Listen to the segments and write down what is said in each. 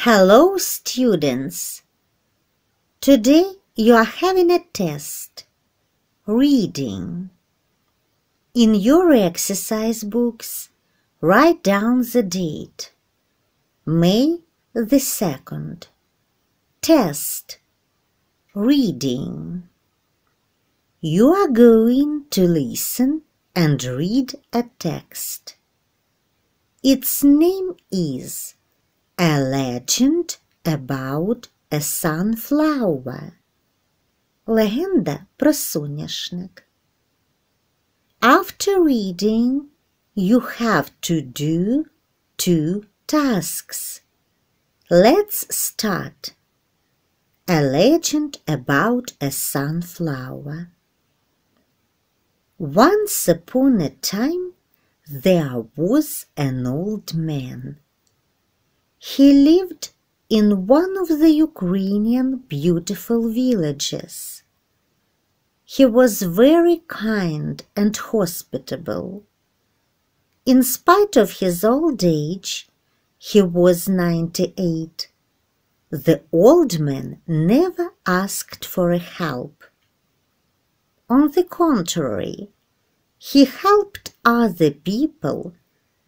Hello, students! Today you are having a test. Reading. In your exercise books, write down the date. May the 2nd. Test. Reading. You are going to listen and read a text. Its name is A Legend About a Sunflower. Легенда про соняшник. After reading, you have to do 2 tasks. Let's start. A Legend About a Sunflower. Once upon a time, there was an old man. He lived in one of the Ukrainian beautiful villages. He was very kind and hospitable. In spite of his old age, he was 98. The old man never asked for help. On the contrary, he helped other people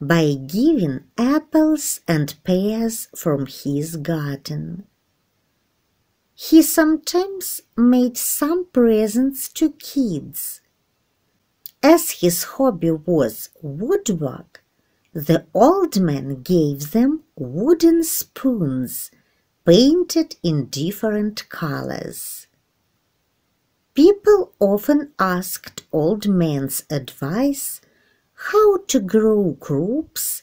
by giving apples and pears from his garden. He sometimes made some presents to kids. As his hobby was woodwork, the old man gave them wooden spoons painted in different colors. People often asked old man's advice how to grow crops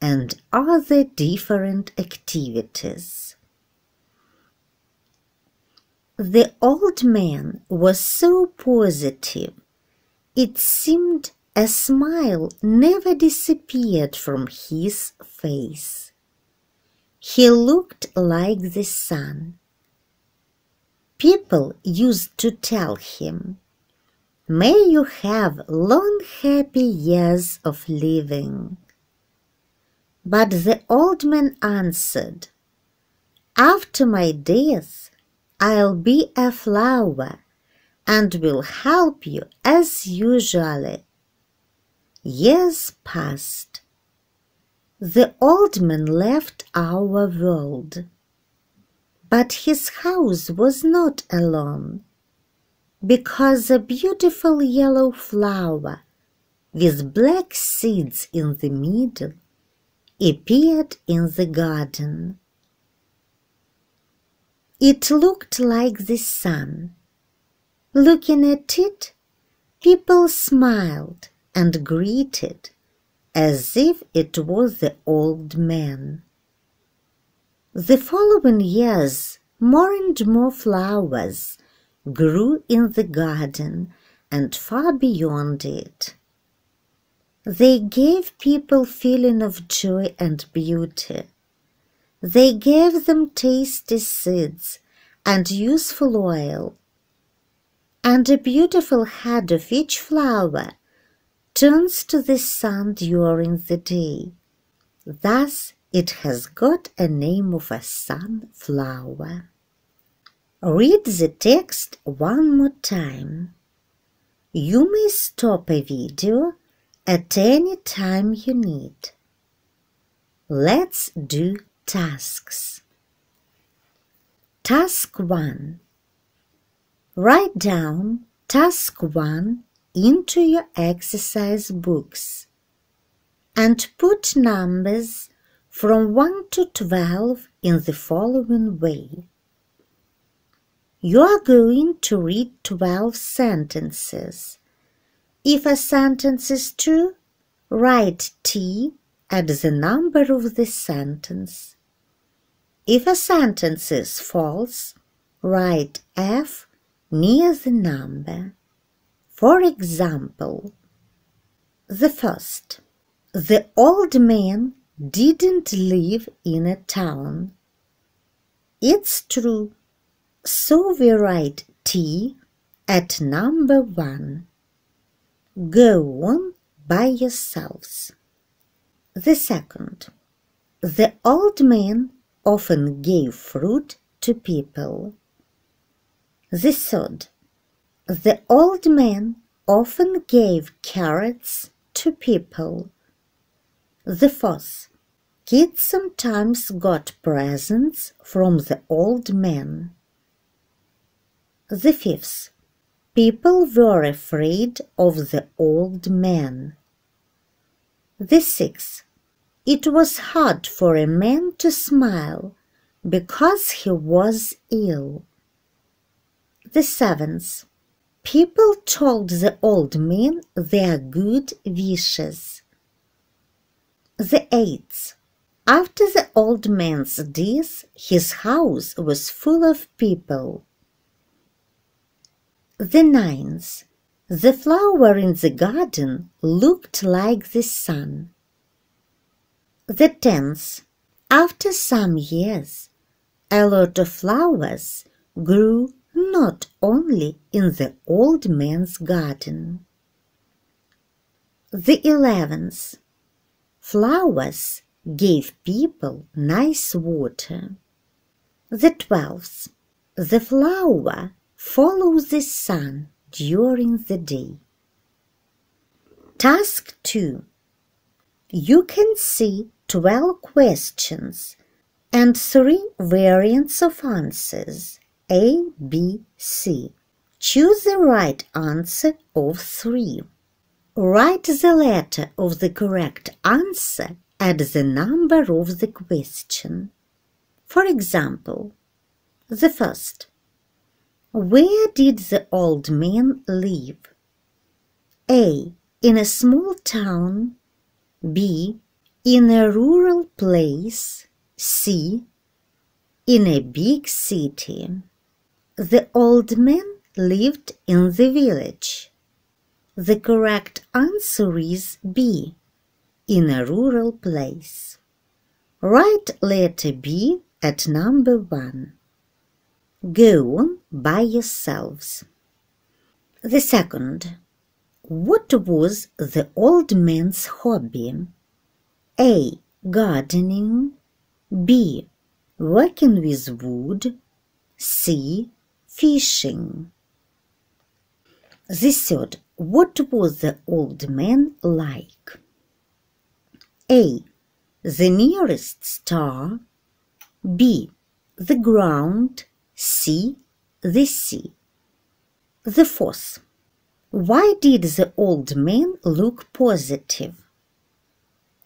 and other different activities. The old man was so positive, it seemed a smile never disappeared from his face. He looked like the sun. People used to tell him, "May you have long, happy years of living." But the old man answered, "After my death, I'll be a flower and will help you as usual." Years passed. The old man left our world. But his house was not alone, because a beautiful yellow flower with black seeds in the middle appeared in the garden. It looked like the sun. Looking at it, people smiled and greeted as if it was the old man. The following years, more and more flowers grew in the garden and far beyond it. They gave people feeling of joy and beauty. They gave them tasty seeds and useful oil. And a beautiful head of each flower turns to the sun during the day. Thus, it has got a name of a sunflower. Read the text one more time. You may stop a video at any time you need. Let's do tasks. Task 1. Write down Task 1 into your exercise books and put numbers from 1 to 12 in the following way. You are going to read 12 sentences. If a sentence is true, write T at the number of the sentence. If a sentence is false, write F near the number. For example, the first. The old man didn't live in a town. It's true, so we write T at number 1. Go on by yourselves. The second. The old man often gave fruit to people. The third, the old man often gave carrots to people. The fourth, kids sometimes got presents from the old man. The fifth, people were afraid of the old man. The sixth, it was hard for a man to smile because he was ill. The seventh, people told the old man their good wishes. The eighth, after the old man's death, his house was full of people. The ninth, the flower in the garden looked like the sun. The 10th, after some years, a lot of flowers grew not only in the old man's garden. The 11th, flowers gave people nice water. The 12th, the flower follows the sun during the day. Task 2. You can see 12 questions and 3 variants of answers, A, B, C. Choose the right answer of 3. Write the letter of the correct answer at the number of the question. For example, the first. Where did the old man live? A. In a small town. B. In a rural place. C. In a big city. The old man lived in the village. The correct answer is B. In a rural place. Write letter B at number 1. Go on by yourselves. The second. What was the old man's hobby? A. Gardening. B. Working with wood. C. Fishing. The third. What was the old man like? A. The nearest star. B. The ground. C. The sea. The fourth. Why did the old man look positive?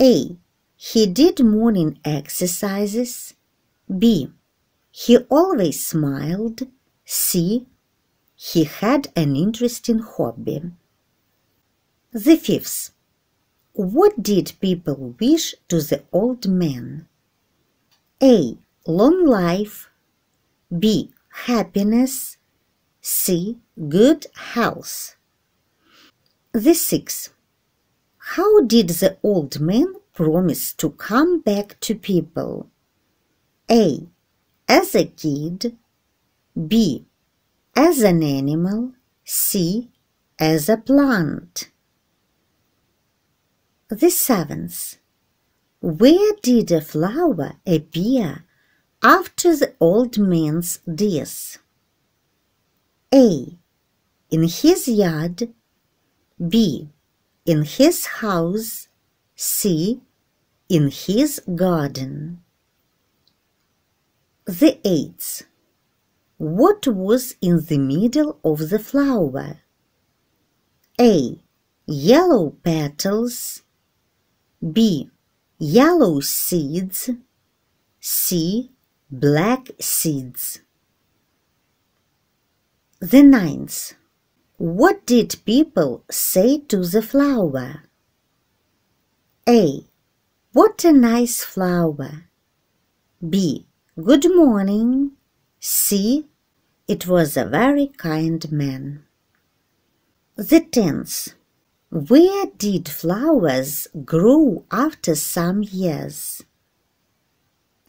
A. He did morning exercises. B. He always smiled. C. He had an interesting hobby. The fifth. What did people wish to the old man? A. Long life. B. Happiness. C. Good health. The sixth. How did the old man promise to come back to people? A. As a kid. B. As an animal. C. As a plant. The seventh. Where did a flower appear after the old man's death? A. In his yard. B. In his house. C. In his garden. The eighth. What was in the middle of the flower? A. Yellow petals. B. Yellow seeds. C. Black seeds. The ninth. What did people say to the flower? A. What a nice flower. B. Good morning. C. It was a very kind man. The 10th. Where did flowers grow after some years?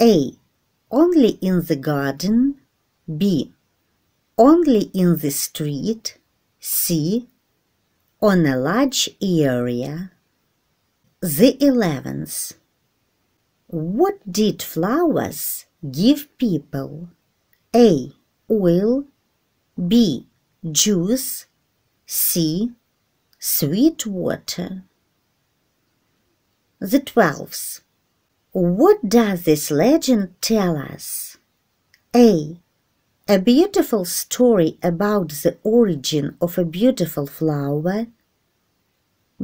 A. Only in the garden. B. Only in the street. C. On a large area. The 11th. What did flowers Give people A. Oil, B. Juice, C. Sweet water. The 12th. What does this legend tell us? A. A beautiful story about the origin of a beautiful flower.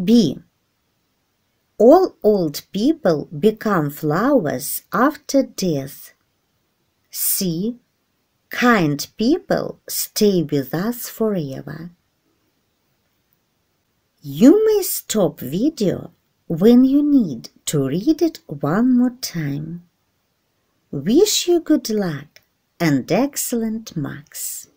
B. All old people become flowers after death. C. Kind people stay with us forever. You may stop video when you need to read it one more time. Wish you good luck and excellent marks.